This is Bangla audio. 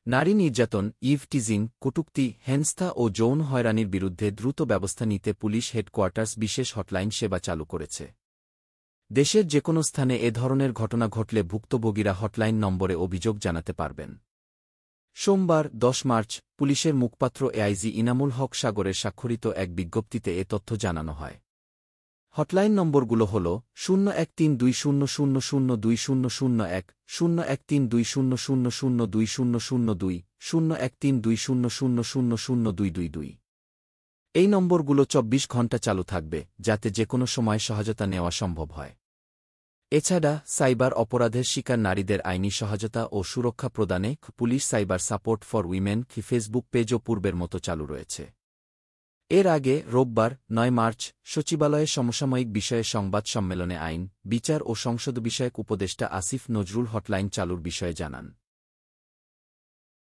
নারী নির্যাতন, ইভটিজিং, কটূক্তি, হেনস্থা ও যৌন হয়রানির বিরুদ্ধে দ্রুত ব্যবস্থা নিতে পুলিশ হেডকোয়ার্টার্স বিশেষ হটলাইন সেবা চালু করেছে। দেশের যেকোনো স্থানে এ ধরনের ঘটনা ঘটলে ভুক্তভোগীরা হটলাইন নম্বরে অভিযোগ জানাতে পারবেন। সোমবার ১০ মার্চ পুলিশের মুখপাত্র এআইজি ইনামুল হক সাগরের স্বাক্ষরিত এক বিজ্ঞপ্তিতে এ তথ্য জানানো হয়। হটলাইন নম্বরগুলো হল 013200020001, 013200002002, 013200000222। এই নম্বরগুলো ২৪ ঘণ্টা চালু থাকবে, যাতে যেকোনো সময় সহায়তা নেওয়া সম্ভব হয়। এছাড়া সাইবার অপরাধের শিকার নারীদের আইনি সহায়তা ও সুরক্ষা প্রদানে police cyber support for women Facebook পেজও পূর্বের মতো চালু রয়েছে। এর আগে রোববার ৯ মার্চ সচিবালয়ে সমসাময়িক বিষয়ে সংবাদ সম্মেলনে আইন, বিচার ও সংসদ বিষয়ক উপদেষ্টা আসিফ নজরুল হটলাইন চালুর বিষয়ে জানান।